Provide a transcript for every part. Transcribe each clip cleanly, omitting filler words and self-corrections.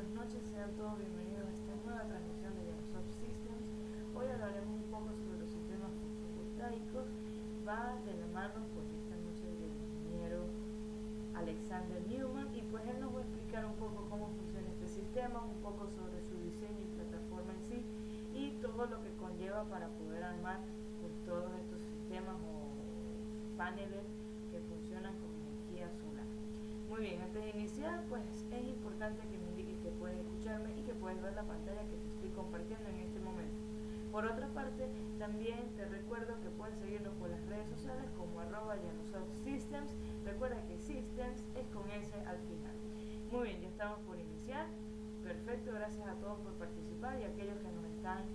buenas noches, sean todos bienvenidos a esta nueva transmisión de Genosoft Systems. Hoy hablaremos un poco sobre los sistemas fotovoltaicos. Va de la mano pues esta noche del ingeniero Alexander Newman, y pues él nos va a explicar un poco cómo funciona este sistema, un poco sobre su diseño y plataforma en sí, y todo lo que conlleva para poder armar pues todos estos sistemas o paneles que funcionan con energía solar. Muy bien, antes de iniciar, pues es importante que me indiques que puedes escucharme y que puedes ver la pantalla que te estoy compartiendo en este momento. Por otra parte, también te recuerdo que puedes seguirnos por las redes sociales como @GenosoftSystems. Recuerda que Systems es con S al final. Muy bien, ya estamos por iniciar. Perfecto, gracias a todos por participar y a aquellos que nos están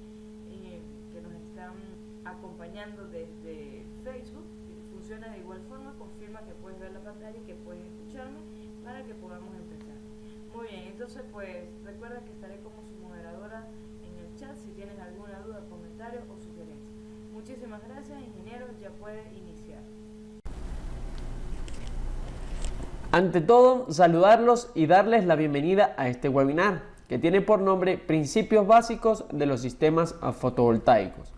acompañando desde Facebook. Funciona de igual forma, confirma que puedes ver la pantalla y que puedes escucharme para que podamos empezar. Muy bien, entonces pues recuerda que estaré como su moderadora en el chat si tienes alguna duda, comentario o sugerencia. Muchísimas gracias, ingeniero, ya puede iniciar. Ante todo, saludarlos y darles la bienvenida a este webinar que tiene por nombre Principios básicos de los sistemas fotovoltaicos.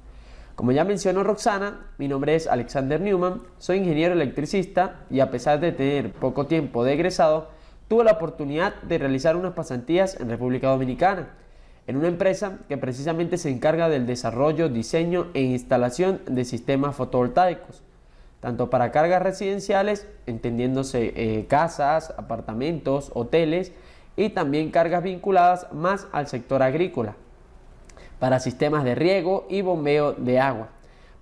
Como ya mencionó Roxana, mi nombre es Alexander Newman, soy ingeniero electricista y a pesar de tener poco tiempo de egresado, tuve la oportunidad de realizar unas pasantías en República Dominicana, en una empresa que precisamente se encarga del desarrollo, diseño e instalación de sistemas fotovoltaicos, tanto para cargas residenciales, entendiéndose casas, apartamentos, hoteles, y también cargas vinculadas más al sector agrícola, para sistemas de riego y bombeo de agua.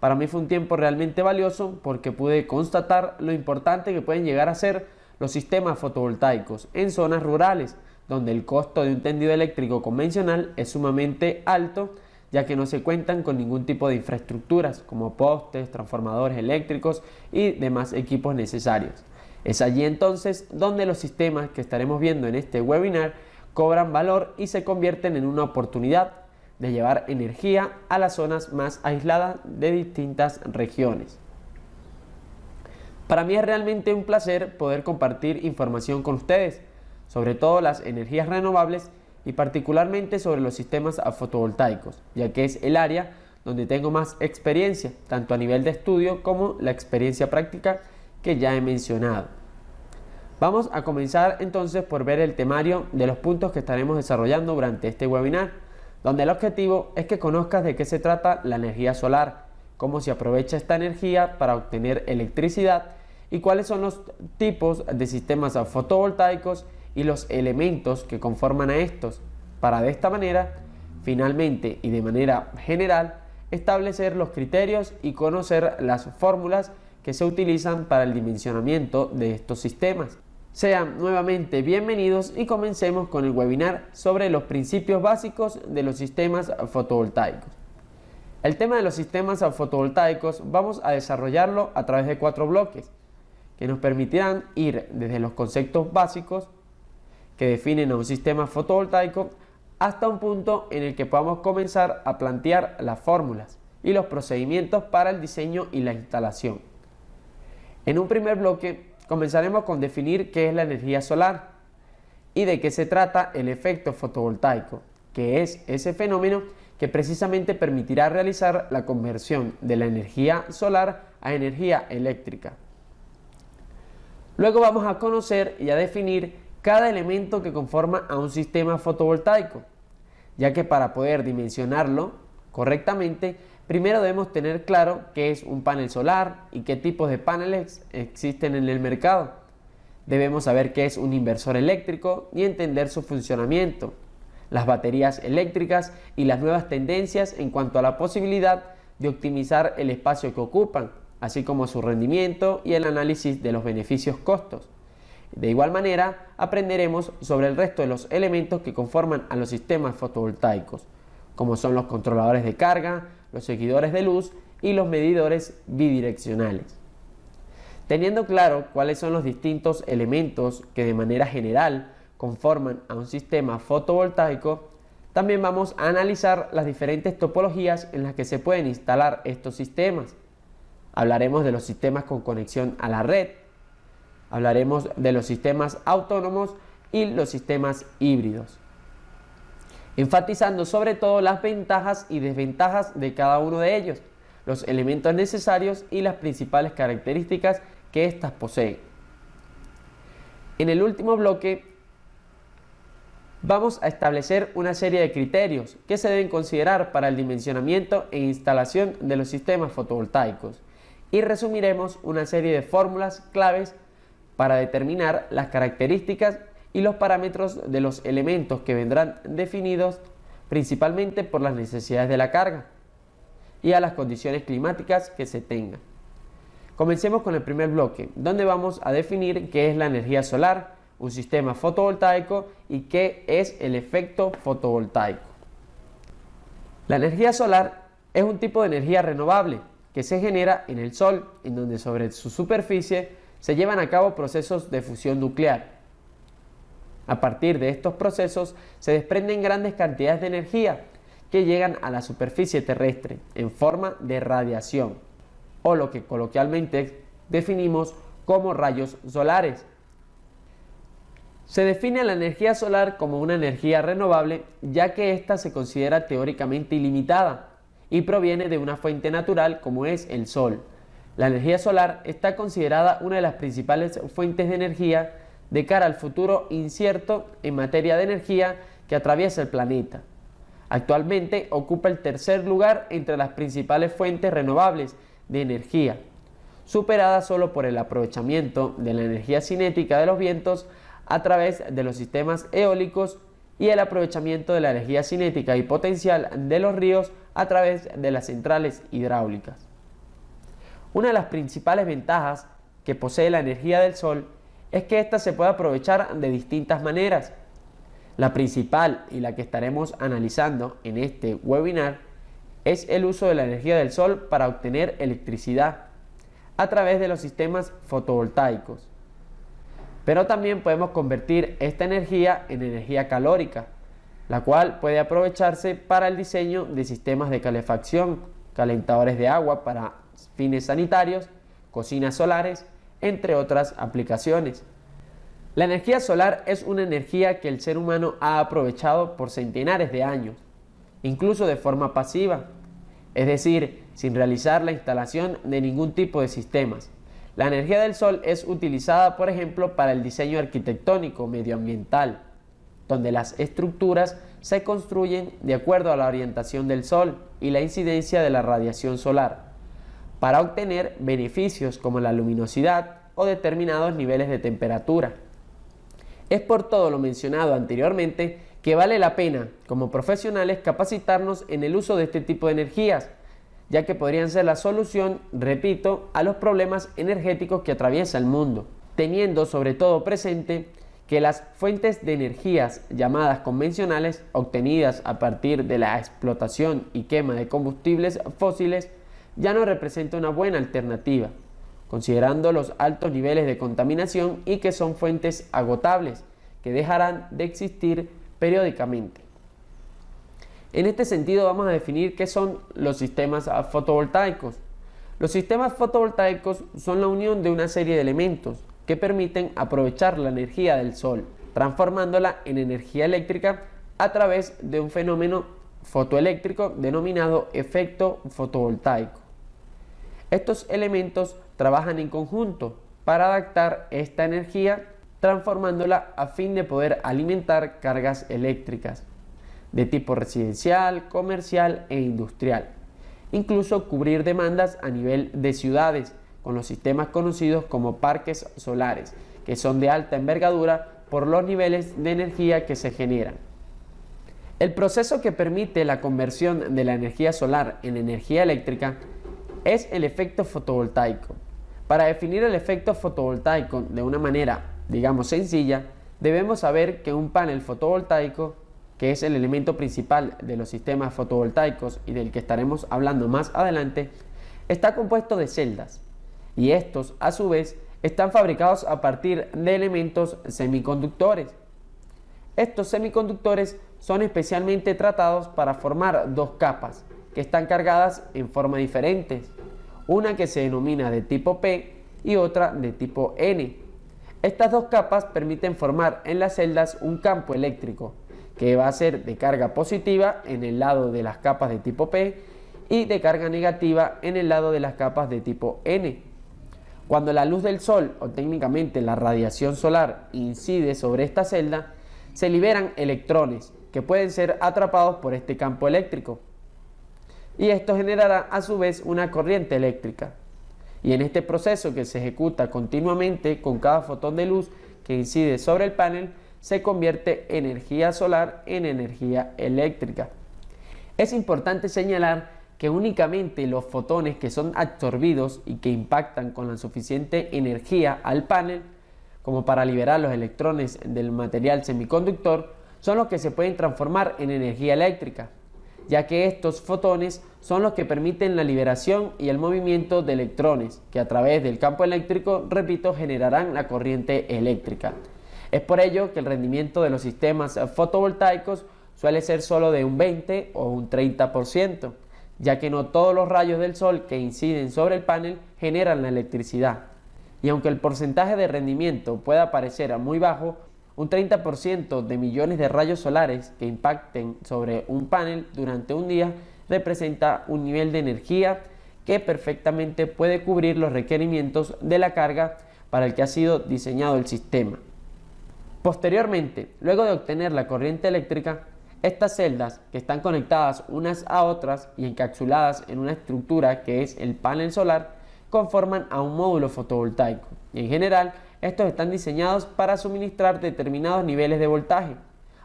Para mí fue un tiempo realmente valioso porque pude constatar lo importante que pueden llegar a ser los sistemas fotovoltaicos en zonas rurales, donde el costo de un tendido eléctrico convencional es sumamente alto, ya que no se cuentan con ningún tipo de infraestructuras como postes, transformadores eléctricos y demás equipos necesarios. Es allí entonces donde los sistemas que estaremos viendo en este webinar cobran valor y se convierten en una oportunidad de llevar energía a las zonas más aisladas de distintas regiones. Para mí es realmente un placer poder compartir información con ustedes, sobre todo las energías renovables y particularmente sobre los sistemas fotovoltaicos, ya que es el área donde tengo más experiencia, tanto a nivel de estudio como la experiencia práctica que ya he mencionado. Vamos a comenzar entonces por ver el temario de los puntos que estaremos desarrollando durante este webinar, donde el objetivo es que conozcas de qué se trata la energía solar, cómo se aprovecha esta energía para obtener electricidad y cuáles son los tipos de sistemas fotovoltaicos y los elementos que conforman a estos, para de esta manera, finalmente y de manera general, establecer los criterios y conocer las fórmulas que se utilizan para el dimensionamiento de estos sistemas. Sean nuevamente bienvenidos y comencemos con el webinar sobre los principios básicos de los sistemas fotovoltaicos. El tema de los sistemas fotovoltaicos vamos a desarrollarlo a través de 4 bloques que nos permitirán ir desde los conceptos básicos que definen a un sistema fotovoltaico hasta un punto en el que podamos comenzar a plantear las fórmulas y los procedimientos para el diseño y la instalación. En un primer bloque comenzaremos con definir qué es la energía solar y de qué se trata el efecto fotovoltaico, que es ese fenómeno que precisamente permitirá realizar la conversión de la energía solar a energía eléctrica. Luego vamos a conocer y a definir cada elemento que conforma a un sistema fotovoltaico, ya que para poder dimensionarlo correctamente, primero debemos tener claro qué es un panel solar y qué tipos de paneles existen en el mercado. Debemos saber qué es un inversor eléctrico y entender su funcionamiento, las baterías eléctricas y las nuevas tendencias en cuanto a la posibilidad de optimizar el espacio que ocupan, así como su rendimiento y el análisis de los beneficios-costos. De igual manera, aprenderemos sobre el resto de los elementos que conforman a los sistemas fotovoltaicos, como son los controladores de carga, los seguidores de luz y los medidores bidireccionales. Teniendo claro cuáles son los distintos elementos que de manera general conforman a un sistema fotovoltaico, también vamos a analizar las diferentes topologías en las que se pueden instalar estos sistemas. Hablaremos de los sistemas con conexión a la red, hablaremos de los sistemas autónomos y los sistemas híbridos. enfatizando sobre todo las ventajas y desventajas de cada uno de ellos, los elementos necesarios y las principales características que éstas poseen. En el último bloque vamos a establecer una serie de criterios que se deben considerar para el dimensionamiento e instalación de los sistemas fotovoltaicos y resumiremos una serie de fórmulas claves para determinar las características y los parámetros de los elementos que vendrán definidos principalmente por las necesidades de la carga y a las condiciones climáticas que se tengan. Comencemos con el primer bloque, donde vamos a definir qué es la energía solar, un sistema fotovoltaico y qué es el efecto fotovoltaico. La energía solar es un tipo de energía renovable que se genera en el Sol, en donde sobre su superficie se llevan a cabo procesos de fusión nuclear. A partir de estos procesos se desprenden grandes cantidades de energía que llegan a la superficie terrestre en forma de radiación, o lo que coloquialmente definimos como rayos solares. Se define a la energía solar como una energía renovable, ya que ésta se considera teóricamente ilimitada y proviene de una fuente natural como es el Sol. La energía solar está considerada una de las principales fuentes de energía de cara al futuro incierto en materia de energía que atraviesa el planeta. Actualmente ocupa el tercer lugar entre las principales fuentes renovables de energía, superada solo por el aprovechamiento de la energía cinética de los vientos a través de los sistemas eólicos y el aprovechamiento de la energía cinética y potencial de los ríos a través de las centrales hidráulicas. Una de las principales ventajas que posee la energía del Sol es que ésta se puede aprovechar de distintas maneras. La principal y la que estaremos analizando en este webinar es el uso de la energía del Sol para obtener electricidad a través de los sistemas fotovoltaicos. Pero también podemos convertir esta energía en energía calórica, la cual puede aprovecharse para el diseño de sistemas de calefacción, calentadores de agua para fines sanitarios, cocinas solares, entre otras aplicaciones. La energía solar es una energía que el ser humano ha aprovechado por centenares de años, incluso de forma pasiva, es decir, sin realizar la instalación de ningún tipo de sistemas. La energía del Sol es utilizada, por ejemplo, para el diseño arquitectónico medioambiental, donde las estructuras se construyen de acuerdo a la orientación del Sol y la incidencia de la radiación solar, para obtener beneficios como la luminosidad o determinados niveles de temperatura. Es por todo lo mencionado anteriormente que vale la pena, como profesionales, capacitarnos en el uso de este tipo de energías, ya que podrían ser la solución, repito, a los problemas energéticos que atraviesa el mundo, teniendo sobre todo presente que las fuentes de energías llamadas convencionales, obtenidas a partir de la explotación y quema de combustibles fósiles, ya no representa una buena alternativa, considerando los altos niveles de contaminación y que son fuentes agotables, que dejarán de existir periódicamente. En este sentido vamos a definir qué son los sistemas fotovoltaicos. Los sistemas fotovoltaicos son la unión de una serie de elementos que permiten aprovechar la energía del Sol, transformándola en energía eléctrica a través de un fenómeno fotoeléctrico denominado efecto fotovoltaico. Estos elementos trabajan en conjunto para adaptar esta energía, transformándola a fin de poder alimentar cargas eléctricas de tipo residencial, comercial e industrial, incluso cubrir demandas a nivel de ciudades con los sistemas conocidos como parques solares, que son de alta envergadura por los niveles de energía que se generan. El proceso que permite la conversión de la energía solar en energía eléctrica es el efecto fotovoltaico. Para definir el efecto fotovoltaico de una manera, digamos, sencilla, debemos saber que un panel fotovoltaico, que es el elemento principal de los sistemas fotovoltaicos y del que estaremos hablando más adelante, está compuesto de celdas, y estos, a su vez, están fabricados a partir de elementos semiconductores. Estos semiconductores son especialmente tratados para formar dos capas, que están cargadas en forma diferentes, una que se denomina de tipo P y otra de tipo N. Estas dos capas permiten formar en las celdas un campo eléctrico, que va a ser de carga positiva en el lado de las capas de tipo P y de carga negativa en el lado de las capas de tipo N. Cuando la luz del sol, o técnicamente la radiación solar, incide sobre esta celda, se liberan electrones que pueden ser atrapados por este campo eléctrico. Y esto generará a su vez una corriente eléctrica. Y en este proceso, que se ejecuta continuamente con cada fotón de luz que incide sobre el panel, se convierte energía solar en energía eléctrica. Es importante señalar que únicamente los fotones que son absorbidos y que impactan con la suficiente energía al panel, como para liberar los electrones del material semiconductor, son los que se pueden transformar en energía eléctrica, ya que estos fotones son los que permiten la liberación y el movimiento de electrones, que a través del campo eléctrico, repito, generarán la corriente eléctrica. Es por ello que el rendimiento de los sistemas fotovoltaicos suele ser solo de un 20 o un 30%, ya que no todos los rayos del sol que inciden sobre el panel generan la electricidad. Y aunque el porcentaje de rendimiento pueda parecer muy bajo, un 30% de millones de rayos solares que impacten sobre un panel durante un día representa un nivel de energía que perfectamente puede cubrir los requerimientos de la carga para el que ha sido diseñado el sistema. Posteriormente, luego de obtener la corriente eléctrica, estas celdas, que están conectadas unas a otras y encapsuladas en una estructura que es el panel solar, conforman a un módulo fotovoltaico. Y en general, estos están diseñados para suministrar determinados niveles de voltaje.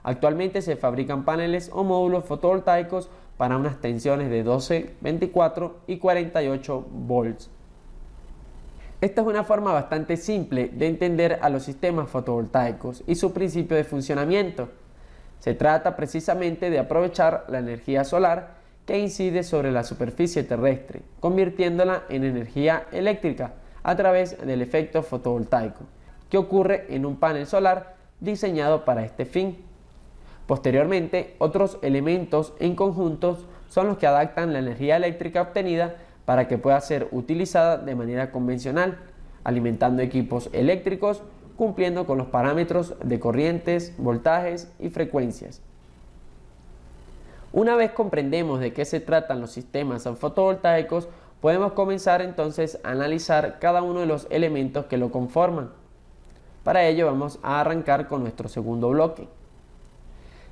Actualmente se fabrican paneles o módulos fotovoltaicos para unas tensiones de 12, 24 y 48 volts. Esta es una forma bastante simple de entender a los sistemas fotovoltaicos y su principio de funcionamiento. Se trata precisamente de aprovechar la energía solar que incide sobre la superficie terrestre, convirtiéndola en energía eléctrica a través del efecto fotovoltaico, que ocurre en un panel solar diseñado para este fin. Posteriormente, otros elementos en conjuntos son los que adaptan la energía eléctrica obtenida para que pueda ser utilizada de manera convencional, alimentando equipos eléctricos, cumpliendo con los parámetros de corrientes, voltajes y frecuencias. Una vez comprendemos de qué se tratan los sistemas fotovoltaicos, podemos comenzar entonces a analizar cada uno de los elementos que lo conforman. Para ello vamos a arrancar con nuestro segundo bloque.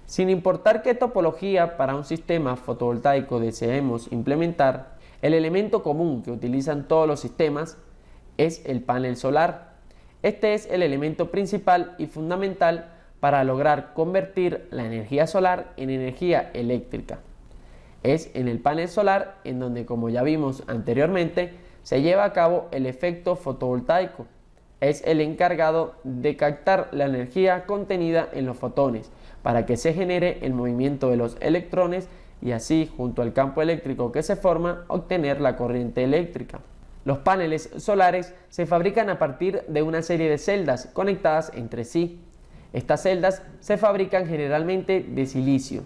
Sin importar qué topología para un sistema fotovoltaico deseemos implementar, el elemento común que utilizan todos los sistemas es el panel solar. Este es el elemento principal y fundamental para lograr convertir la energía solar en energía eléctrica. Es en el panel solar en donde, como ya vimos anteriormente, se lleva a cabo el efecto fotovoltaico. Es el encargado de captar la energía contenida en los fotones para que se genere el movimiento de los electrones y así, junto al campo eléctrico que se forma, obtener la corriente eléctrica. Los paneles solares se fabrican a partir de una serie de celdas conectadas entre sí. Estas celdas se fabrican generalmente de silicio,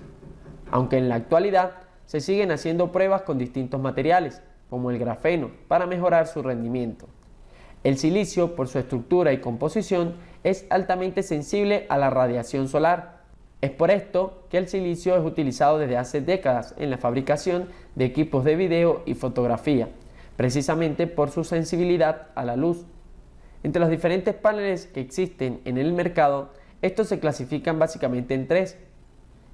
aunque en la actualidad se siguen haciendo pruebas con distintos materiales, como el grafeno, para mejorar su rendimiento. El silicio, por su estructura y composición, es altamente sensible a la radiación solar. Es por esto que el silicio es utilizado desde hace décadas en la fabricación de equipos de video y fotografía, precisamente por su sensibilidad a la luz. Entre los diferentes paneles que existen en el mercado, estos se clasifican básicamente en tres.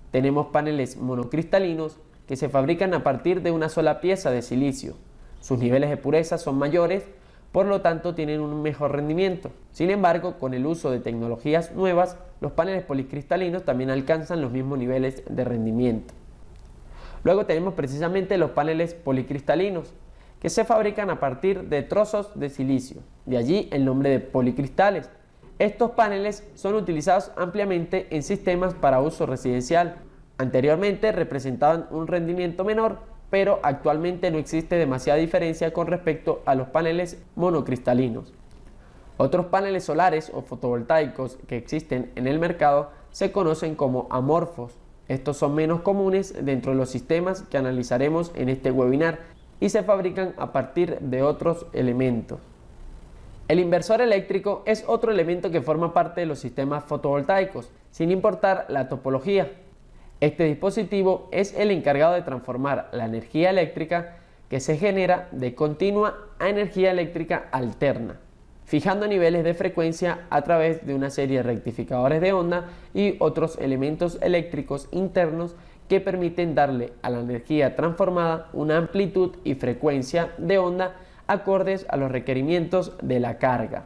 Tenemos paneles monocristalinos que se fabrican a partir de una sola pieza de silicio. Sus niveles de pureza son mayores, por lo tanto tienen un mejor rendimiento. Sin embargo, con el uso de tecnologías nuevas, los paneles policristalinos también alcanzan los mismos niveles de rendimiento. Luego tenemos precisamente los paneles policristalinos, que se fabrican a partir de trozos de silicio, de allí el nombre de policristales. Estos paneles son utilizados ampliamente en sistemas para uso residencial. Anteriormente representaban un rendimiento menor, pero actualmente no existe demasiada diferencia con respecto a los paneles monocristalinos. Otros paneles solares o fotovoltaicos que existen en el mercado se conocen como amorfos. Estos son menos comunes dentro de los sistemas que analizaremos en este webinar y se fabrican a partir de otros elementos. El inversor eléctrico es otro elemento que forma parte de los sistemas fotovoltaicos, sin importar la topología. Este dispositivo es el encargado de transformar la energía eléctrica que se genera de continua a energía eléctrica alterna, fijando niveles de frecuencia a través de una serie de rectificadores de onda y otros elementos eléctricos internos que permiten darle a la energía transformada una amplitud y frecuencia de onda acordes a los requerimientos de la carga.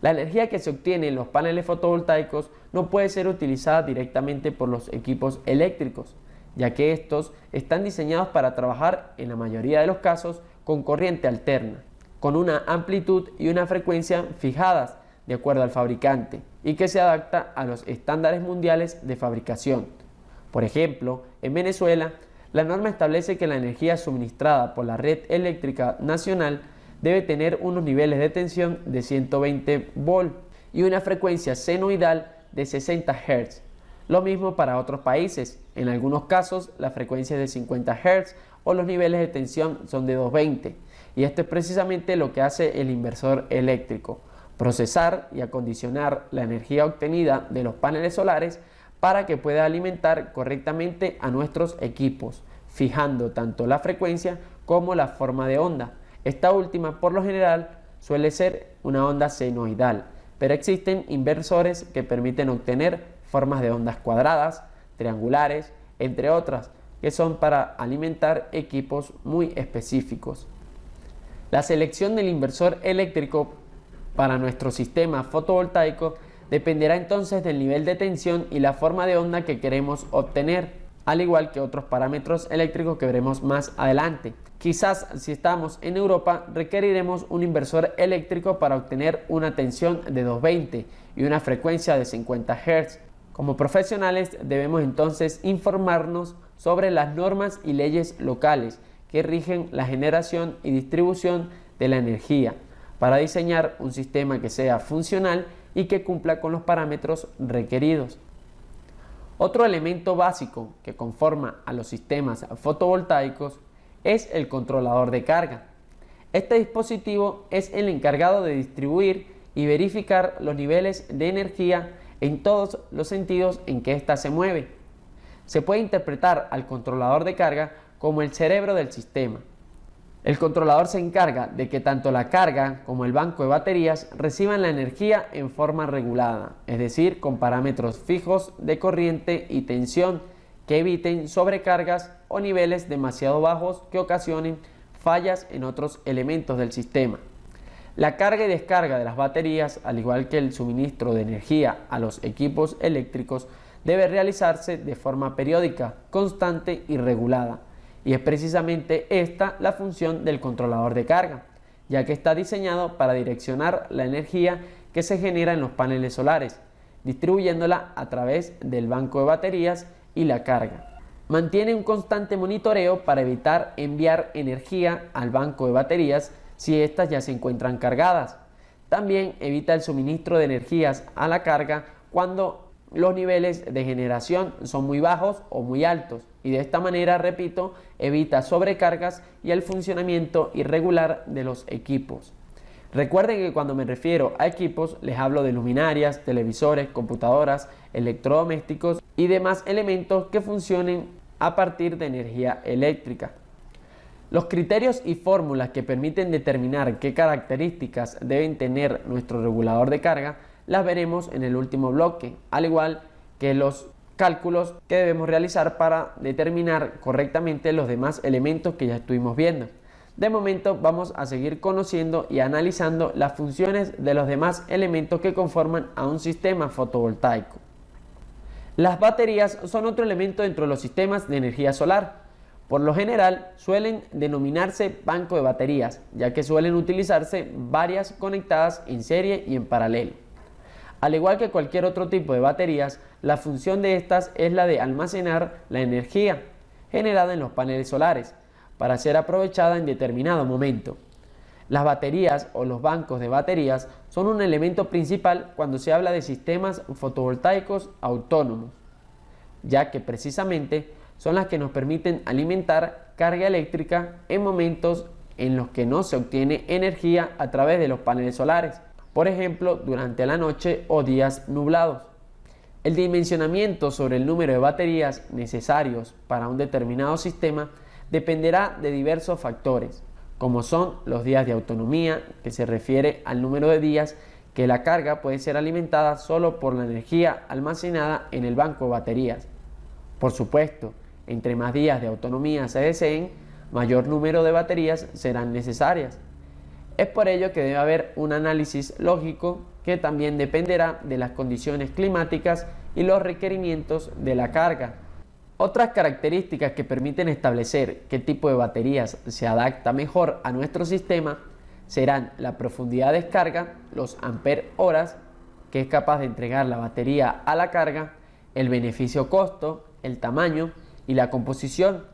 La energía que se obtiene en los paneles fotovoltaicos no puede ser utilizada directamente por los equipos eléctricos, ya que estos están diseñados para trabajar en la mayoría de los casos con corriente alterna, con una amplitud y una frecuencia fijadas de acuerdo al fabricante y que se adapta a los estándares mundiales de fabricación. Por ejemplo, en Venezuela, la norma establece que la energía suministrada por la red eléctrica nacional debe tener unos niveles de tensión de 120 volt y una frecuencia senoidal de 60 Hz. Lo mismo para otros países. En algunos casos, la frecuencia es de 50 Hz o los niveles de tensión son de 220. Y esto es precisamente lo que hace el inversor eléctrico: procesar y acondicionar la energía obtenida de los paneles solares para que pueda alimentar correctamente a nuestros equipos, fijando tanto la frecuencia como la forma de onda. Esta última, por lo general, suele ser una onda senoidal, pero existen inversores que permiten obtener formas de ondas cuadradas, triangulares, entre otras, que son para alimentar equipos muy específicos. La selección del inversor eléctrico para nuestro sistema fotovoltaico dependerá entonces del nivel de tensión y la forma de onda que queremos obtener, al igual que otros parámetros eléctricos que veremos más adelante. Quizás si estamos en Europa requeriremos un inversor eléctrico para obtener una tensión de 220 y una frecuencia de 50 Hz. Como profesionales debemos entonces informarnos sobre las normas y leyes locales que rigen la generación y distribución de la energía para diseñar un sistema que sea funcional y que cumpla con los parámetros requeridos. Otro elemento básico que conforma a los sistemas fotovoltaicos es el controlador de carga. Este dispositivo es el encargado de distribuir y verificar los niveles de energía en todos los sentidos en que ésta se mueve. Se puede interpretar al controlador de carga como el cerebro del sistema. El controlador se encarga de que tanto la carga como el banco de baterías reciban la energía en forma regulada, es decir, con parámetros fijos de corriente y tensión que eviten sobrecargas o niveles demasiado bajos que ocasionen fallas en otros elementos del sistema. La carga y descarga de las baterías, al igual que el suministro de energía a los equipos eléctricos, debe realizarse de forma periódica, constante y regulada. Y es precisamente esta la función del controlador de carga, ya que está diseñado para direccionar la energía que se genera en los paneles solares, distribuyéndola a través del banco de baterías y la carga. Mantiene un constante monitoreo para evitar enviar energía al banco de baterías si éstas ya se encuentran cargadas. También evita el suministro de energías a la carga cuando los niveles de generación son muy bajos o muy altos, y de esta manera, repito, evita sobrecargas y el funcionamiento irregular de los equipos. Recuerden que cuando me refiero a equipos les hablo de luminarias, televisores, computadoras, electrodomésticos y demás elementos que funcionen a partir de energía eléctrica. Los criterios y fórmulas que permiten determinar qué características deben tener nuestro regulador de carga las veremos en el último bloque, al igual que los cálculos que debemos realizar para determinar correctamente los demás elementos que ya estuvimos viendo. De momento vamos a seguir conociendo y analizando las funciones de los demás elementos que conforman a un sistema fotovoltaico. Las baterías son otro elemento dentro de los sistemas de energía solar. Por lo general suelen denominarse banco de baterías, ya que suelen utilizarse varias conectadas en serie y en paralelo. Al igual que cualquier otro tipo de baterías, la función de estas es la de almacenar la energía generada en los paneles solares para ser aprovechada en determinado momento. Las baterías o los bancos de baterías son un elemento principal cuando se habla de sistemas fotovoltaicos autónomos, ya que precisamente son las que nos permiten alimentar carga eléctrica en momentos en los que no se obtiene energía a través de los paneles solares, por ejemplo durante la noche o días nublados. El dimensionamiento sobre el número de baterías necesarios para un determinado sistema dependerá de diversos factores, como son los días de autonomía, que se refiere al número de días que la carga puede ser alimentada solo por la energía almacenada en el banco de baterías. Por supuesto, entre más días de autonomía se deseen, mayor número de baterías serán necesarias. Es por ello que debe haber un análisis lógico que también dependerá de las condiciones climáticas y los requerimientos de la carga. Otras características que permiten establecer qué tipo de baterías se adapta mejor a nuestro sistema serán la profundidad de descarga, los ampere horas que es capaz de entregar la batería a la carga, el beneficio-costo, el tamaño y la composición,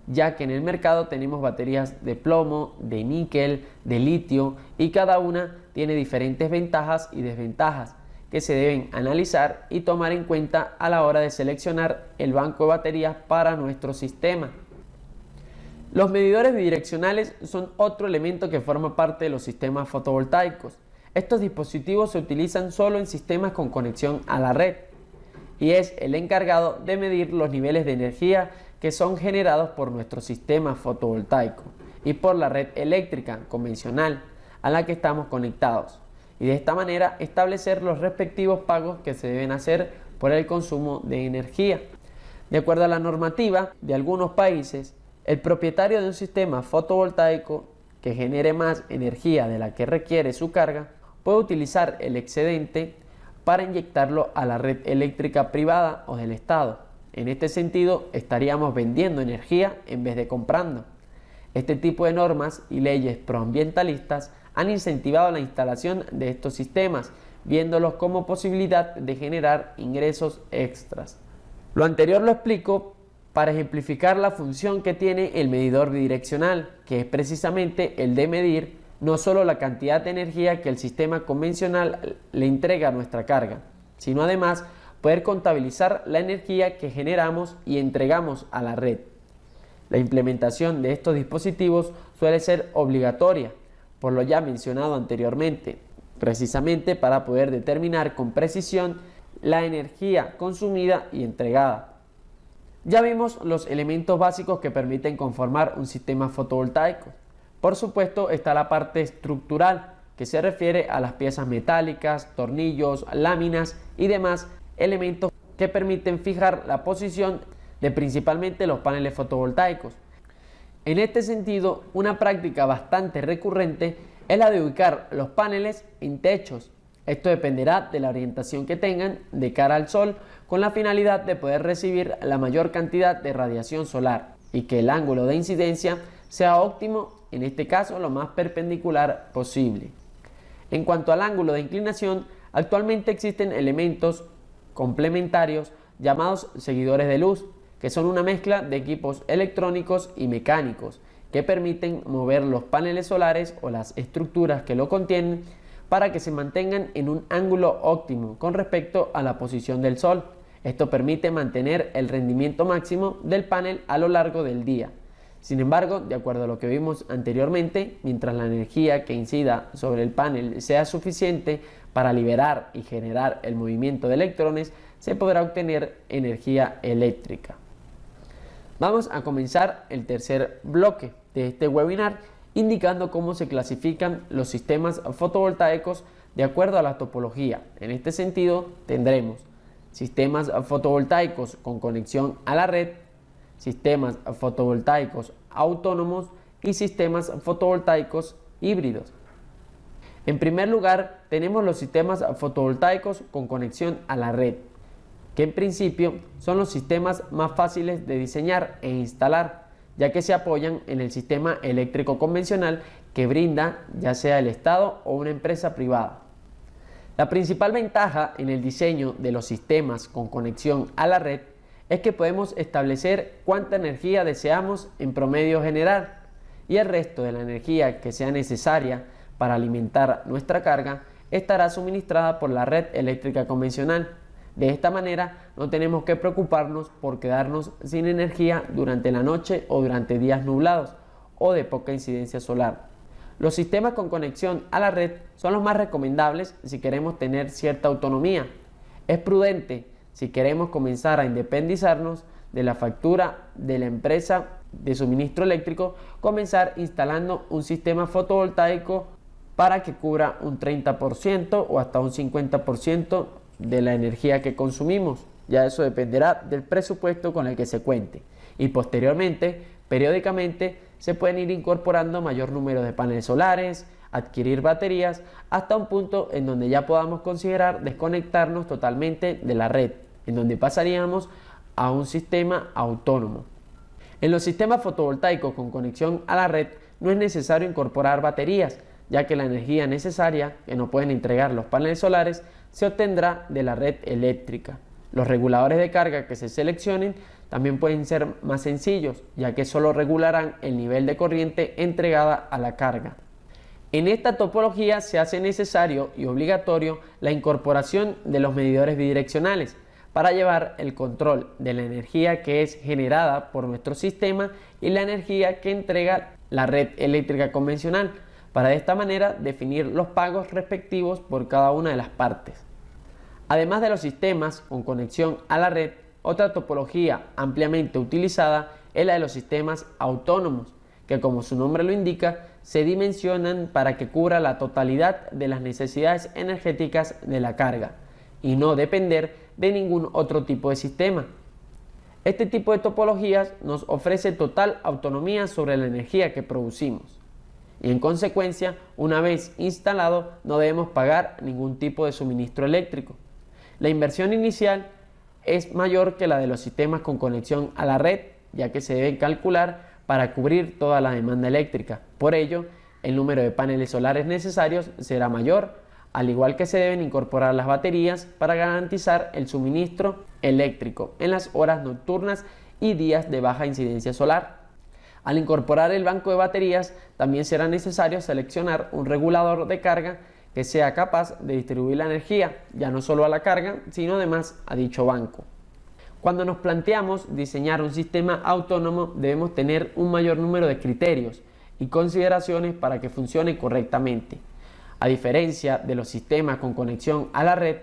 ya que en el mercado tenemos baterías de plomo, de níquel, de litio y cada una tiene diferentes ventajas y desventajas que se deben analizar y tomar en cuenta a la hora de seleccionar el banco de baterías para nuestro sistema. Los medidores bidireccionales son otro elemento que forma parte de los sistemas fotovoltaicos. Estos dispositivos se utilizan solo en sistemas con conexión a la red y es el encargado de medir los niveles de energía que son generados por nuestro sistema fotovoltaico y por la red eléctrica convencional a la que estamos conectados, y de esta manera establecer los respectivos pagos que se deben hacer por el consumo de energía. De acuerdo a la normativa de algunos países, el propietario de un sistema fotovoltaico que genere más energía de la que requiere su carga puede utilizar el excedente para inyectarlo a la red eléctrica privada o del Estado. En este sentido, estaríamos vendiendo energía en vez de comprando. Este tipo de normas y leyes proambientalistas han incentivado la instalación de estos sistemas, viéndolos como posibilidad de generar ingresos extras. Lo anterior lo explico para ejemplificar la función que tiene el medidor bidireccional, que es precisamente el de medir no solo la cantidad de energía que el sistema convencional le entrega a nuestra carga, sino además poder contabilizar la energía que generamos y entregamos a la red. La implementación de estos dispositivos suele ser obligatoria, por lo ya mencionado anteriormente, precisamente para poder determinar con precisión la energía consumida y entregada. Ya vimos los elementos básicos que permiten conformar un sistema fotovoltaico. Por supuesto está la parte estructural, que se refiere a las piezas metálicas, tornillos, láminas y demás elementos que permiten fijar la posición de principalmente los paneles fotovoltaicos. En este sentido, una práctica bastante recurrente es la de ubicar los paneles en techos. Esto dependerá de la orientación que tengan de cara al sol, con la finalidad de poder recibir la mayor cantidad de radiación solar y que el ángulo de incidencia sea óptimo, en este caso lo más perpendicular posible. En cuanto al ángulo de inclinación, actualmente existen elementos complementarios llamados seguidores de luz, que son una mezcla de equipos electrónicos y mecánicos que permiten mover los paneles solares o las estructuras que lo contienen para que se mantengan en un ángulo óptimo con respecto a la posición del sol. Esto permite mantener el rendimiento máximo del panel a lo largo del día. Sin embargo, de acuerdo a lo que vimos anteriormente, mientras la energía que incida sobre el panel sea suficiente para liberar y generar el movimiento de electrones, se podrá obtener energía eléctrica. Vamos a comenzar el tercer bloque de este webinar indicando cómo se clasifican los sistemas fotovoltaicos de acuerdo a la topología. En este sentido tendremos sistemas fotovoltaicos con conexión a la red, sistemas fotovoltaicos autónomos y sistemas fotovoltaicos híbridos. En primer lugar, tenemos los sistemas fotovoltaicos con conexión a la red, que en principio son los sistemas más fáciles de diseñar e instalar, ya que se apoyan en el sistema eléctrico convencional que brinda ya sea el Estado o una empresa privada. La principal ventaja en el diseño de los sistemas con conexión a la red es que podemos establecer cuánta energía deseamos en promedio generar y el resto de la energía que sea necesaria para alimentar nuestra carga estará suministrada por la red eléctrica convencional. De esta manera no tenemos que preocuparnos por quedarnos sin energía durante la noche o durante días nublados o de poca incidencia solar. Los sistemas con conexión a la red son los más recomendables si queremos tener cierta autonomía. Es prudente si queremos comenzar a independizarnos de la factura de la empresa de suministro eléctrico, comenzar instalando un sistema fotovoltaico para que cubra un 30% o hasta un 50% de la energía que consumimos. Ya eso dependerá del presupuesto con el que se cuente. Y posteriormente, periódicamente, se pueden ir incorporando mayor número de paneles solares, adquirir baterías, hasta un punto en donde ya podamos considerar desconectarnos totalmente de la red, en donde pasaríamos a un sistema autónomo. En los sistemas fotovoltaicos con conexión a la red no es necesario incorporar baterías, ya que la energía necesaria que nos pueden entregar los paneles solares se obtendrá de la red eléctrica. Los reguladores de carga que se seleccionen también pueden ser más sencillos, ya que solo regularán el nivel de corriente entregada a la carga. En esta topología se hace necesario y obligatorio la incorporación de los medidores bidireccionales para llevar el control de la energía que es generada por nuestro sistema y la energía que entrega la red eléctrica convencional, para de esta manera definir los pagos respectivos por cada una de las partes. Además de los sistemas con conexión a la red, otra topología ampliamente utilizada es la de los sistemas autónomos, que como su nombre lo indica, se dimensionan para que cubra la totalidad de las necesidades energéticas de la carga y no depender de ningún otro tipo de sistema. Este tipo de topologías nos ofrece total autonomía sobre la energía que producimos y en consecuencia, una vez instalado, no debemos pagar ningún tipo de suministro eléctrico. La inversión inicial es mayor que la de los sistemas con conexión a la red, ya que se deben calcular para cubrir toda la demanda eléctrica. Por ello, el número de paneles solares necesarios será mayor, al igual que se deben incorporar las baterías para garantizar el suministro eléctrico en las horas nocturnas y días de baja incidencia solar. Al incorporar el banco de baterías, también será necesario seleccionar un regulador de carga que sea capaz de distribuir la energía, ya no solo a la carga, sino además a dicho banco. Cuando nos planteamos diseñar un sistema autónomo, debemos tener un mayor número de criterios y consideraciones para que funcione correctamente. A diferencia de los sistemas con conexión a la red,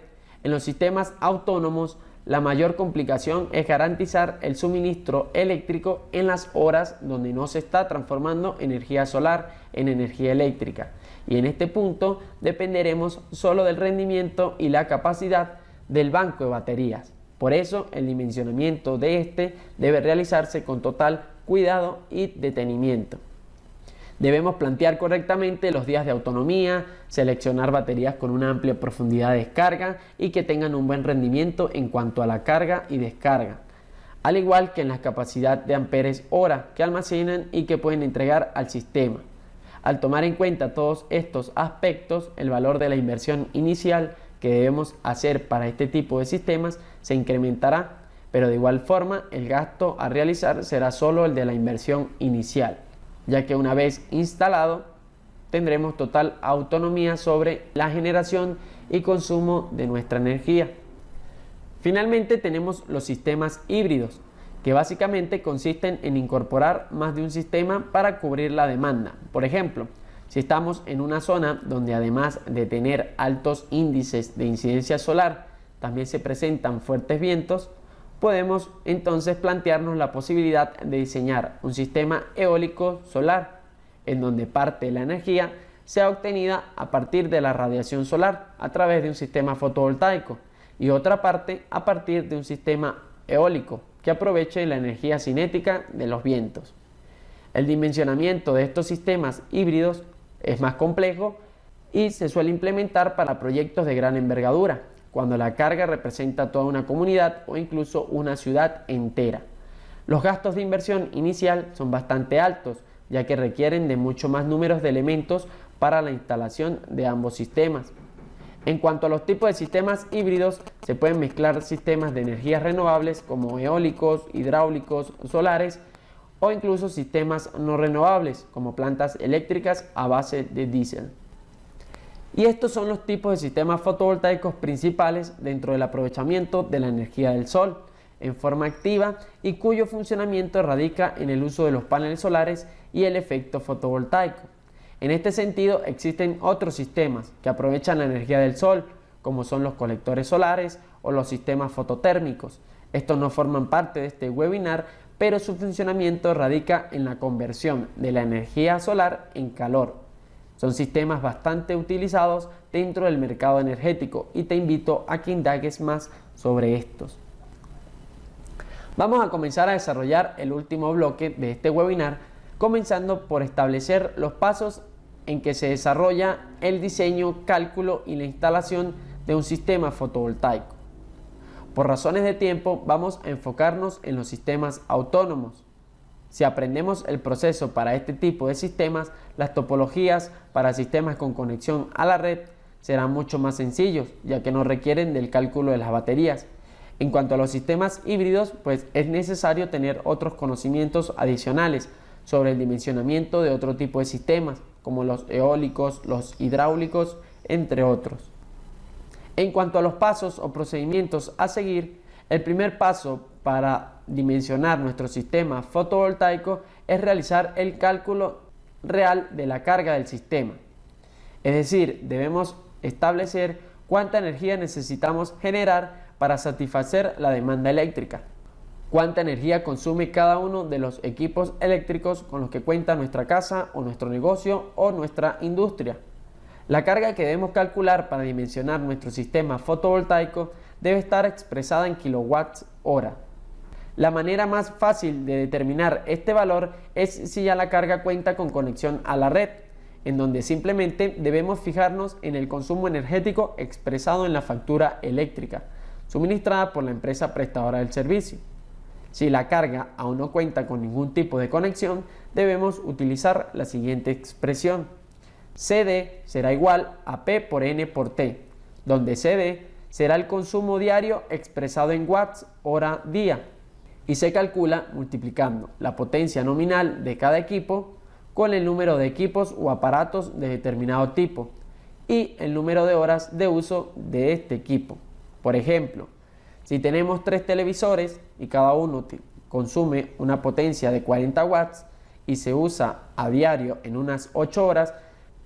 en los sistemas autónomos la mayor complicación es garantizar el suministro eléctrico en las horas donde no se está transformando energía solar en energía eléctrica. Y en este punto dependeremos solo del rendimiento y la capacidad del banco de baterías. Por eso el dimensionamiento de este debe realizarse con total cuidado y detenimiento. Debemos plantear correctamente los días de autonomía, seleccionar baterías con una amplia profundidad de descarga y que tengan un buen rendimiento en cuanto a la carga y descarga, al igual que en la capacidad de amperes hora que almacenan y que pueden entregar al sistema. Al tomar en cuenta todos estos aspectos, el valor de la inversión inicial que debemos hacer para este tipo de sistemas se incrementará, pero de igual forma el gasto a realizar será solo el de la inversión inicial, ya que una vez instalado tendremos total autonomía sobre la generación y consumo de nuestra energía. Finalmente tenemos los sistemas híbridos, que básicamente consisten en incorporar más de un sistema para cubrir la demanda. Por ejemplo, si estamos en una zona donde además de tener altos índices de incidencia solar, también se presentan fuertes vientos, podemos entonces plantearnos la posibilidad de diseñar un sistema eólico solar, en donde parte de la energía sea obtenida a partir de la radiación solar a través de un sistema fotovoltaico y otra parte a partir de un sistema eólico que aproveche la energía cinética de los vientos. El dimensionamiento de estos sistemas híbridos es más complejo y se suele implementar para proyectos de gran envergadura, cuando la carga representa toda una comunidad o incluso una ciudad entera. Los gastos de inversión inicial son bastante altos, ya que requieren de mucho más números de elementos para la instalación de ambos sistemas. En cuanto a los tipos de sistemas híbridos, se pueden mezclar sistemas de energías renovables como eólicos, hidráulicos, solares o incluso sistemas no renovables como plantas eléctricas a base de diésel. Y estos son los tipos de sistemas fotovoltaicos principales dentro del aprovechamiento de la energía del sol en forma activa y cuyo funcionamiento radica en el uso de los paneles solares y el efecto fotovoltaico. En este sentido existen otros sistemas que aprovechan la energía del sol, como son los colectores solares o los sistemas fototérmicos. Estos no forman parte de este webinar, pero su funcionamiento radica en la conversión de la energía solar en calor. Son sistemas bastante utilizados dentro del mercado energético y te invito a que indagues más sobre estos. Vamos a comenzar a desarrollar el último bloque de este webinar, comenzando por establecer los pasos en que se desarrolla el diseño, cálculo y la instalación de un sistema fotovoltaico. Por razones de tiempo vamos a enfocarnos en los sistemas autónomos. Si aprendemos el proceso para este tipo de sistemas, las topologías para sistemas con conexión a la red serán mucho más sencillos, ya que no requieren del cálculo de las baterías. En cuanto a los sistemas híbridos, pues es necesario tener otros conocimientos adicionales sobre el dimensionamiento de otro tipo de sistemas, como los eólicos, los hidráulicos, entre otros. En cuanto a los pasos o procedimientos a seguir, el primer paso para dimensionar nuestro sistema fotovoltaico es realizar el cálculo real de la carga del sistema. Es decir, debemos establecer cuánta energía necesitamos generar para satisfacer la demanda eléctrica, cuánta energía consume cada uno de los equipos eléctricos con los que cuenta nuestra casa o nuestro negocio o nuestra industria. La carga que debemos calcular para dimensionar nuestro sistema fotovoltaico debe estar expresada en kilowatts hora. La manera más fácil de determinar este valor es si ya la carga cuenta con conexión a la red, en donde simplemente debemos fijarnos en el consumo energético expresado en la factura eléctrica, suministrada por la empresa prestadora del servicio. Si la carga aún no cuenta con ningún tipo de conexión, debemos utilizar la siguiente expresión. CD será igual a P por N por T, donde CD será el consumo diario expresado en watts hora día y se calcula multiplicando la potencia nominal de cada equipo con el número de equipos o aparatos de determinado tipo y el número de horas de uso de este equipo. Por ejemplo, si tenemos 3 televisores y cada uno consume una potencia de 40 watts y se usa a diario en unas 8 horas,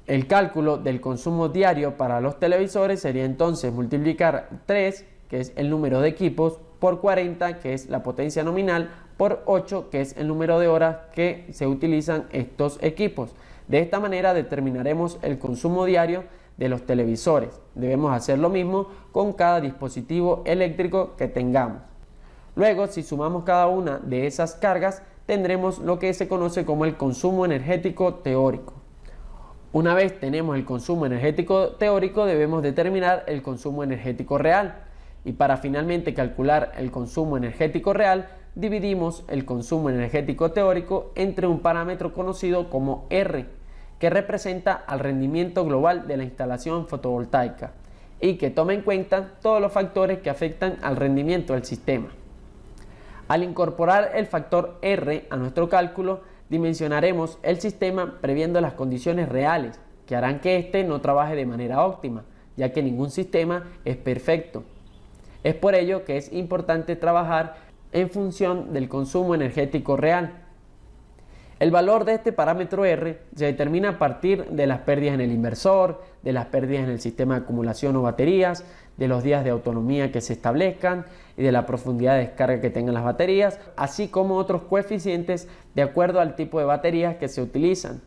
el cálculo del consumo diario para los televisores sería entonces multiplicar 3, que es el número de equipos, por 40, que es la potencia nominal, por 8, que es el número de horas que se utilizan estos equipos. De esta manera determinaremos el consumo diario de los televisores. Debemos hacer lo mismo con cada dispositivo eléctrico que tengamos. Luego, si sumamos cada una de esas cargas, tendremos lo que se conoce como el consumo energético teórico. Una vez tenemos el consumo energético teórico, debemos determinar el consumo energético real. Y para finalmente calcular el consumo energético real, dividimos el consumo energético teórico entre un parámetro conocido como R, que representa al rendimiento global de la instalación fotovoltaica y que toma en cuenta todos los factores que afectan al rendimiento del sistema. Al incorporar el factor R a nuestro cálculo, dimensionaremos el sistema previendo las condiciones reales que harán que éste no trabaje de manera óptima, ya que ningún sistema es perfecto. Es por ello que es importante trabajar en función del consumo energético real. El valor de este parámetro R se determina a partir de las pérdidas en el inversor, de las pérdidas en el sistema de acumulación o baterías, de los días de autonomía que se establezcan y de la profundidad de descarga que tengan las baterías, así como otros coeficientes de acuerdo al tipo de baterías que se utilizan.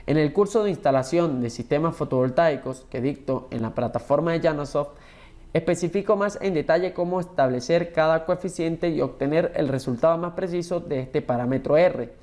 En el curso de instalación de sistemas fotovoltaicos que dicto en la plataforma de Llanosoft, especifico más en detalle cómo establecer cada coeficiente y obtener el resultado más preciso de este parámetro R.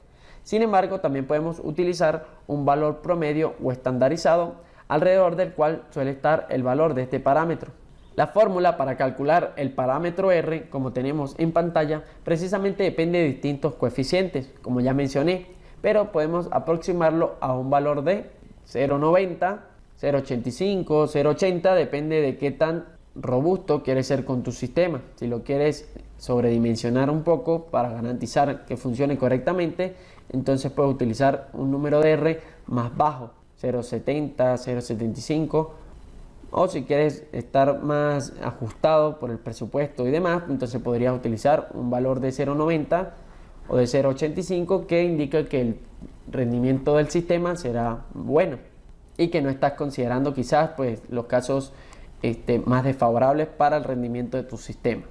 Sin embargo, también podemos utilizar un valor promedio o estandarizado alrededor del cual suele estar el valor de este parámetro. La fórmula para calcular el parámetro R, como tenemos en pantalla, precisamente depende de distintos coeficientes, como ya mencioné, pero podemos aproximarlo a un valor de 0,90, 0,85, 0,80, depende de qué tan robusto quieres ser con tu sistema. Si lo quieres sobredimensionar un poco para garantizar que funcione correctamente, entonces puedes utilizar un número de R más bajo, 0,70, 0,75, o si quieres estar más ajustado por el presupuesto y demás, entonces podrías utilizar un valor de 0,90 o de 0,85 que indica que el rendimiento del sistema será bueno y que no estás considerando quizás pues los casos más desfavorables para el rendimiento de tu sistema.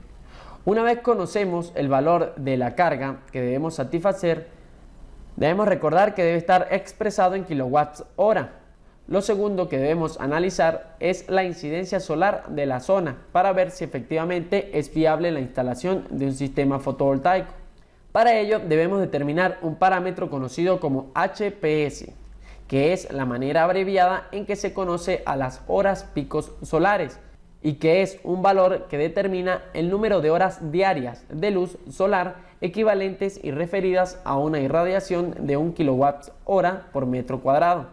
Una vez conocemos el valor de la carga que debemos satisfacer, debemos recordar que debe estar expresado en kilowatts hora. Lo segundo que debemos analizar es la incidencia solar de la zona para ver si efectivamente es viable la instalación de un sistema fotovoltaico. Para ello debemos determinar un parámetro conocido como HPS, que es la manera abreviada en que se conoce a las horas picos solares y que es un valor que determina el número de horas diarias de luz solar equivalentes y referidas a una irradiación de 1 kWh por metro cuadrado.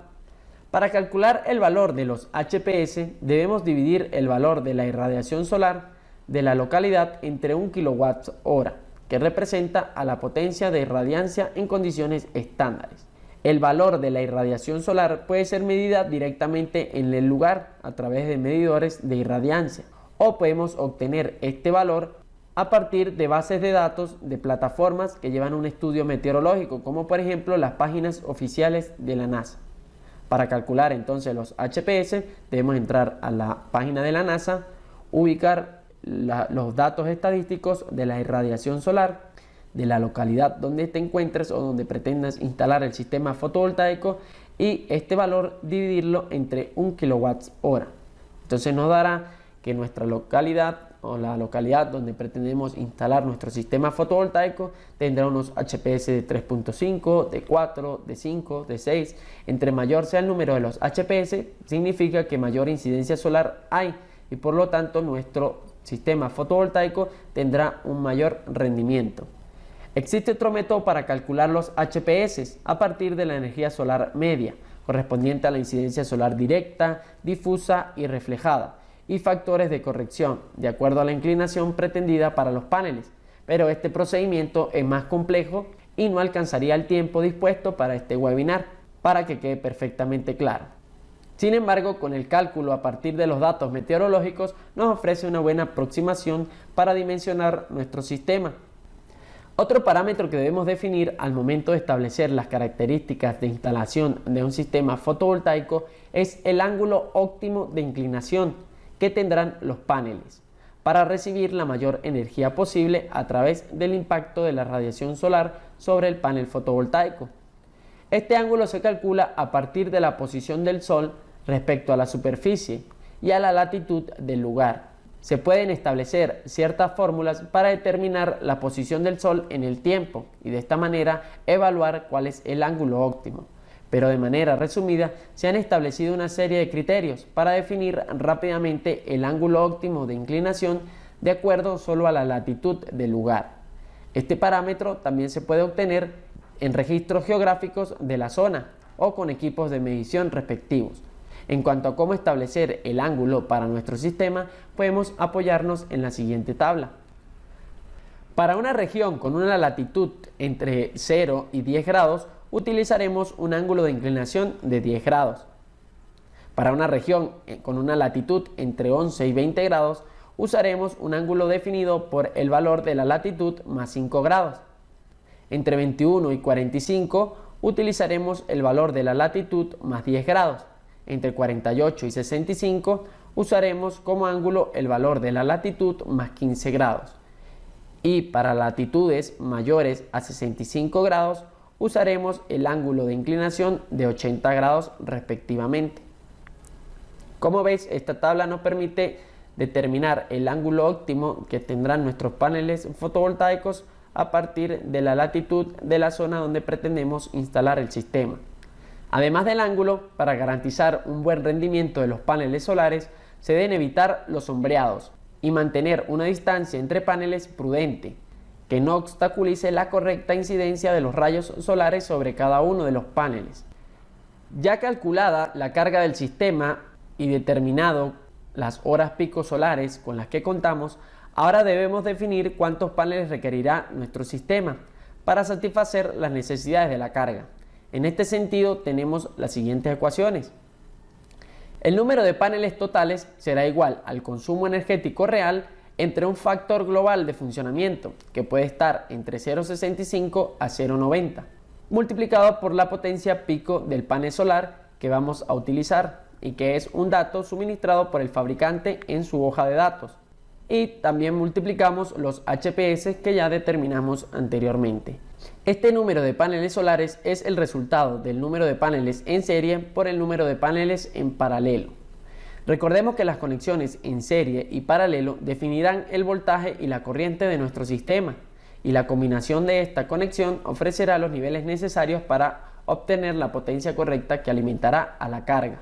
Para calcular el valor de los HPS debemos dividir el valor de la irradiación solar de la localidad entre 1 kWh, que representa a la potencia de irradiancia en condiciones estándares. El valor de la irradiación solar puede ser medida directamente en el lugar a través de medidores de irradiancia, o podemos obtener este valor a partir de bases de datos de plataformas que llevan un estudio meteorológico, como por ejemplo las páginas oficiales de la NASA. Para calcular entonces los HPS debemos entrar a la página de la NASA, ubicar los datos estadísticos de la irradiación solar de la localidad donde te encuentres o donde pretendas instalar el sistema fotovoltaico y este valor dividirlo entre 1 kWh. Entonces nos dará que nuestra localidad o la localidad donde pretendemos instalar nuestro sistema fotovoltaico tendrá unos HPS de 3.5, de 4, de 5, de 6. Entre mayor sea el número de los HPS, significa que mayor incidencia solar hay y por lo tanto nuestro sistema fotovoltaico tendrá un mayor rendimiento. Existe otro método para calcular los HPS a partir de la energía solar media, correspondiente a la incidencia solar directa, difusa y reflejada, y factores de corrección, de acuerdo a la inclinación pretendida para los paneles. Pero este procedimiento es más complejo y no alcanzaría el tiempo dispuesto para este webinar, para que quede perfectamente claro. Sin embargo, con el cálculo a partir de los datos meteorológicos nos ofrece una buena aproximación para dimensionar nuestro sistema. Otro parámetro que debemos definir al momento de establecer las características de instalación de un sistema fotovoltaico es el ángulo óptimo de inclinación que tendrán los paneles para recibir la mayor energía posible a través del impacto de la radiación solar sobre el panel fotovoltaico. Este ángulo se calcula a partir de la posición del Sol respecto a la superficie y a la latitud del lugar. Se pueden establecer ciertas fórmulas para determinar la posición del Sol en el tiempo y de esta manera evaluar cuál es el ángulo óptimo. Pero de manera resumida, se han establecido una serie de criterios para definir rápidamente el ángulo óptimo de inclinación de acuerdo solo a la latitud del lugar. Este parámetro también se puede obtener en registros geográficos de la zona o con equipos de medición respectivos. En cuanto a cómo establecer el ángulo para nuestro sistema, podemos apoyarnos en la siguiente tabla. Para una región con una latitud entre 0 y 10 grados, utilizaremos un ángulo de inclinación de 10 grados. Para una región con una latitud entre 11 y 20 grados, usaremos un ángulo definido por el valor de la latitud más 5 grados. Entre 21 y 45 utilizaremos el valor de la latitud más 10 grados. Entre 48 y 65 usaremos como ángulo el valor de la latitud más 15 grados. Y para latitudes mayores a 65 grados usaremos el ángulo de inclinación de 80 grados respectivamente. Como veis, esta tabla nos permite determinar el ángulo óptimo que tendrán nuestros paneles fotovoltaicos a partir de la latitud de la zona donde pretendemos instalar el sistema. Además del ángulo, para garantizar un buen rendimiento de los paneles solares, se deben evitar los sombreados y mantener una distancia entre paneles prudente, que no obstaculice la correcta incidencia de los rayos solares sobre cada uno de los paneles. Ya calculada la carga del sistema y determinado las horas pico solares con las que contamos, ahora debemos definir cuántos paneles requerirá nuestro sistema para satisfacer las necesidades de la carga. En este sentido tenemos las siguientes ecuaciones. El número de paneles totales será igual al consumo energético real entre un factor global de funcionamiento, que puede estar entre 0,65 a 0,90, multiplicado por la potencia pico del panel solar que vamos a utilizar, y que es un dato suministrado por el fabricante en su hoja de datos. Y también multiplicamos los HPS que ya determinamos anteriormente. Este número de paneles solares es el resultado del número de paneles en serie por el número de paneles en paralelo. Recordemos que las conexiones en serie y paralelo definirán el voltaje y la corriente de nuestro sistema, y la combinación de esta conexión ofrecerá los niveles necesarios para obtener la potencia correcta que alimentará a la carga.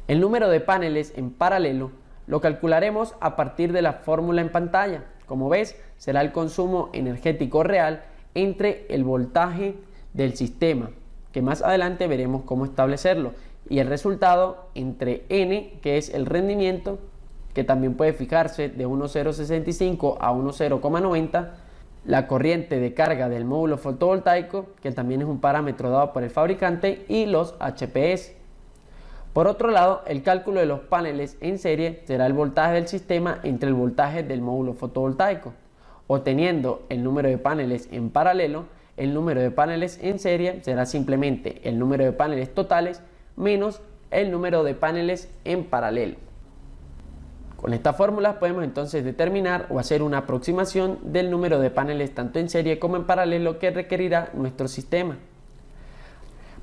El número de paneles en paralelo lo calcularemos a partir de la fórmula en pantalla. Como ves, será el consumo energético real entre el voltaje del sistema, que más adelante veremos cómo establecerlo, y el resultado entre N, que es el rendimiento, que también puede fijarse de 1,065 a 1,090, la corriente de carga del módulo fotovoltaico, que también es un parámetro dado por el fabricante, y los HPS. Por otro lado, el cálculo de los paneles en serie será el voltaje del sistema entre el voltaje del módulo fotovoltaico. O teniendo el número de paneles en paralelo, el número de paneles en serie será simplemente el número de paneles totales menos el número de paneles en paralelo. Con estas fórmulas podemos entonces determinar o hacer una aproximación del número de paneles tanto en serie como en paralelo que requerirá nuestro sistema.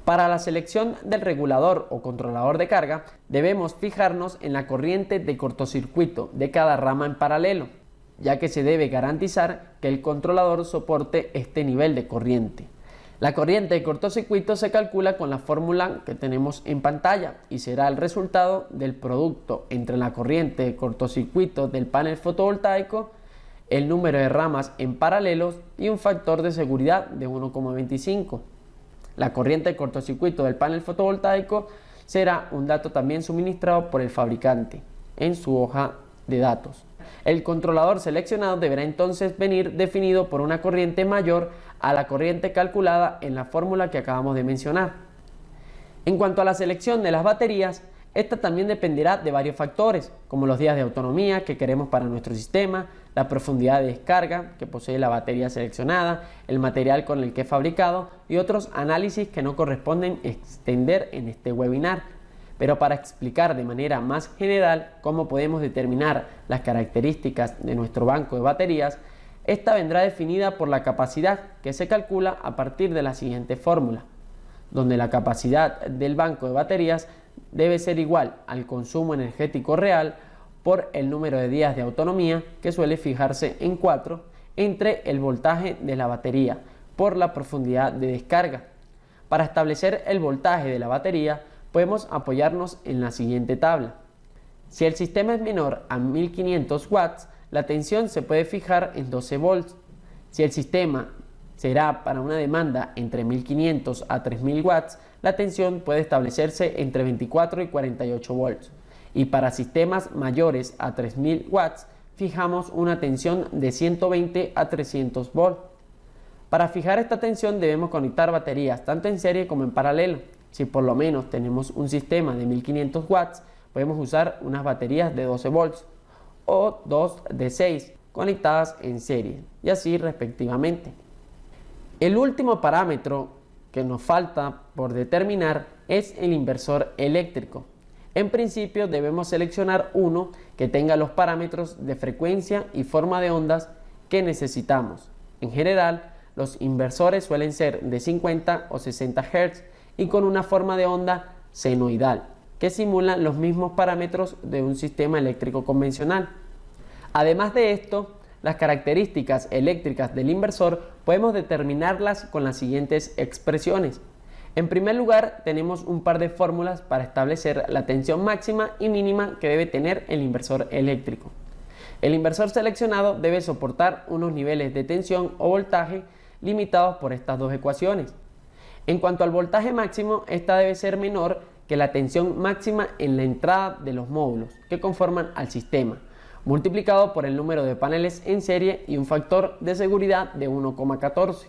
Para la selección del regulador o controlador de carga, debemos fijarnos en la corriente de cortocircuito de cada rama en paralelo, ya que se debe garantizar que el controlador soporte este nivel de corriente. La corriente de cortocircuito se calcula con la fórmula que tenemos en pantalla y será el resultado del producto entre la corriente de cortocircuito del panel fotovoltaico, el número de ramas en paralelos y un factor de seguridad de 1,25. La corriente de cortocircuito del panel fotovoltaico será un dato también suministrado por el fabricante en su hoja de datos. El controlador seleccionado deberá entonces venir definido por una corriente mayor a la corriente calculada en la fórmula que acabamos de mencionar. En cuanto a la selección de las baterías, esta también dependerá de varios factores, como los días de autonomía que queremos para nuestro sistema, la profundidad de descarga que posee la batería seleccionada, el material con el que es fabricado y otros análisis que no corresponden extender en este webinar. Pero para explicar de manera más general cómo podemos determinar las características de nuestro banco de baterías, esta vendrá definida por la capacidad, que se calcula a partir de la siguiente fórmula, donde la capacidad del banco de baterías debe ser igual al consumo energético real por el número de días de autonomía, que suele fijarse en 4, entre el voltaje de la batería por la profundidad de descarga. Para establecer el voltaje de la batería, podemos apoyarnos en la siguiente tabla. Si el sistema es menor a 1500 watts, la tensión se puede fijar en 12 volts. Si el sistema será para una demanda entre 1500 a 3000 watts, la tensión puede establecerse entre 24 y 48 volts. Y para sistemas mayores a 3000 watts, fijamos una tensión de 120 a 300 volts. Para fijar esta tensión debemos conectar baterías tanto en serie como en paralelo. Si por lo menos tenemos un sistema de 1500 watts, podemos usar unas baterías de 12 volts o dos de 6 conectadas en serie y así respectivamente. El último parámetro que nos falta por determinar es el inversor eléctrico. En principio debemos seleccionar uno que tenga los parámetros de frecuencia y forma de ondas que necesitamos. En general, los inversores suelen ser de 50 o 60 Hz y con una forma de onda senoidal, que simulan los mismos parámetros de un sistema eléctrico convencional. Además de esto, las características eléctricas del inversor podemos determinarlas con las siguientes expresiones. En primer lugar, tenemos un par de fórmulas para establecer la tensión máxima y mínima que debe tener el inversor eléctrico. El inversor seleccionado debe soportar unos niveles de tensión o voltaje limitados por estas dos ecuaciones. En cuanto al voltaje máximo, esta debe ser menor que la tensión máxima en la entrada de los módulos que conforman al sistema, multiplicado por el número de paneles en serie y un factor de seguridad de 1,14.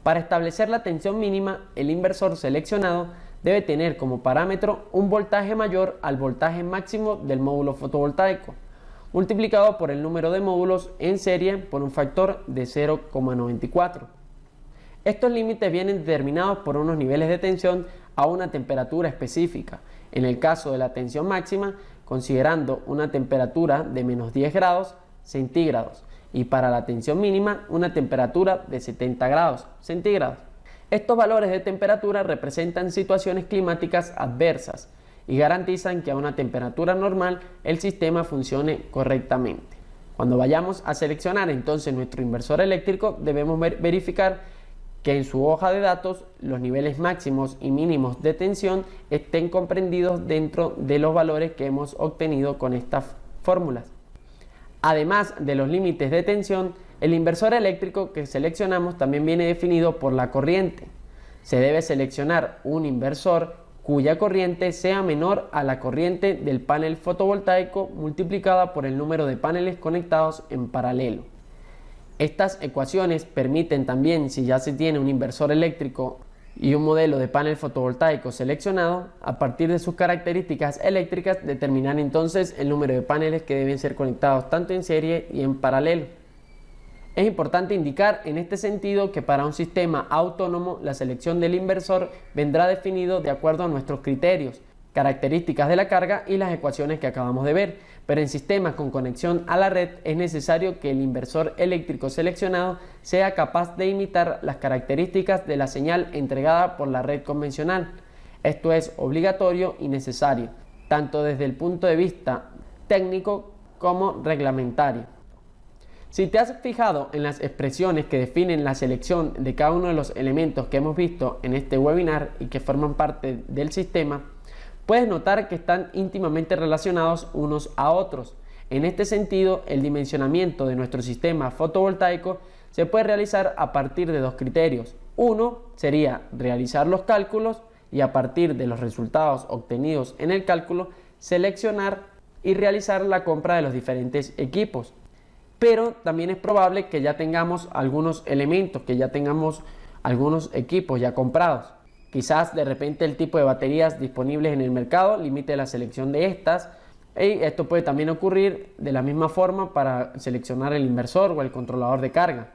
Para establecer la tensión mínima, el inversor seleccionado debe tener como parámetro un voltaje mayor al voltaje máximo del módulo fotovoltaico, multiplicado por el número de módulos en serie por un factor de 0,94. Estos límites vienen determinados por unos niveles de tensión a una temperatura específica En el caso de la tensión máxima, considerando una temperatura de menos 10 grados centígrados y para la tensión mínima una temperatura de 70 grados centígrados. Estos valores de temperatura representan situaciones climáticas adversas y garantizan que a una temperatura normal el sistema funcione correctamente. Cuando vayamos a seleccionar entonces nuestro inversor eléctrico, debemos verificar que en su hoja de datos los niveles máximos y mínimos de tensión estén comprendidos dentro de los valores que hemos obtenido con estas fórmulas. Además de los límites de tensión, el inversor eléctrico que seleccionamos también viene definido por la corriente. Se debe seleccionar un inversor cuya corriente sea menor a la corriente del panel fotovoltaico multiplicada por el número de paneles conectados en paralelo. Estas ecuaciones permiten también, si ya se tiene un inversor eléctrico y un modelo de panel fotovoltaico seleccionado, a partir de sus características eléctricas determinar entonces el número de paneles que deben ser conectados tanto en serie y en paralelo. Es importante indicar en este sentido que para un sistema autónomo la selección del inversor vendrá definido de acuerdo a nuestros criterios, características de la carga y las ecuaciones que acabamos de ver, pero en sistemas con conexión a la red es necesario que el inversor eléctrico seleccionado sea capaz de imitar las características de la señal entregada por la red convencional. Esto es obligatorio y necesario, tanto desde el punto de vista técnico como reglamentario. Si te has fijado en las expresiones que definen la selección de cada uno de los elementos que hemos visto en este webinar y que forman parte del sistema, puedes notar que están íntimamente relacionados unos a otros. En este sentido, el dimensionamiento de nuestro sistema fotovoltaico se puede realizar a partir de dos criterios. Uno sería realizar los cálculos y a partir de los resultados obtenidos en el cálculo, seleccionar y realizar la compra de los diferentes equipos. Pero también es probable que ya tengamos algunos elementos, que ya tengamos algunos equipos ya comprados. Quizás de repente el tipo de baterías disponibles en el mercado limite la selección de estas, y esto puede también ocurrir de la misma forma para seleccionar el inversor o el controlador de carga.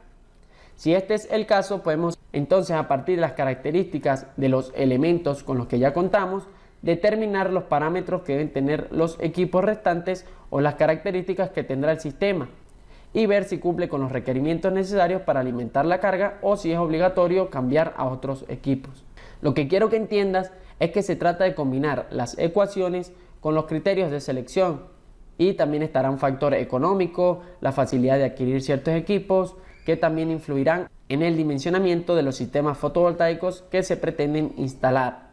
Si este es el caso, podemos entonces a partir de las características de los elementos con los que ya contamos, determinar los parámetros que deben tener los equipos restantes o las características que tendrá el sistema y ver si cumple con los requerimientos necesarios para alimentar la carga o si es obligatorio cambiar a otros equipos. Lo que quiero que entiendas es que se trata de combinar las ecuaciones con los criterios de selección y también estará un factor económico, la facilidad de adquirir ciertos equipos que también influirán en el dimensionamiento de los sistemas fotovoltaicos que se pretenden instalar.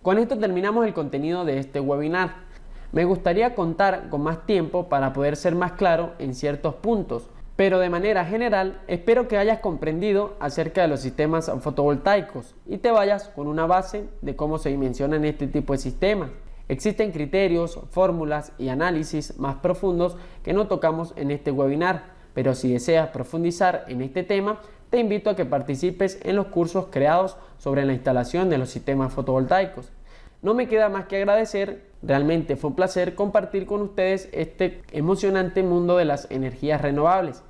Con esto terminamos el contenido de este webinar. Me gustaría contar con más tiempo para poder ser más claro en ciertos puntos, pero de manera general espero que hayas comprendido acerca de los sistemas fotovoltaicos y te vayas con una base de cómo se dimensionan este tipo de sistemas. Existen criterios, fórmulas y análisis más profundos que no tocamos en este webinar, pero si deseas profundizar en este tema, te invito a que participes en los cursos creados sobre la instalación de los sistemas fotovoltaicos. No me queda más que agradecer, realmente fue un placer compartir con ustedes este emocionante mundo de las energías renovables.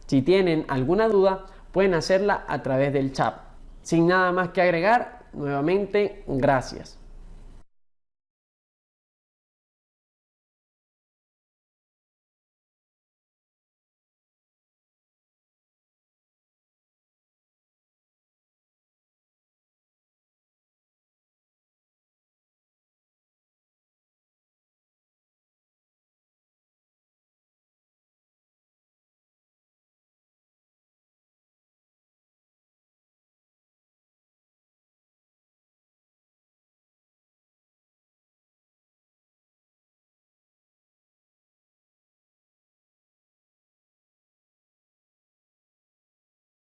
Si tienen alguna duda, pueden hacerla a través del chat. Sin nada más que agregar, nuevamente, gracias.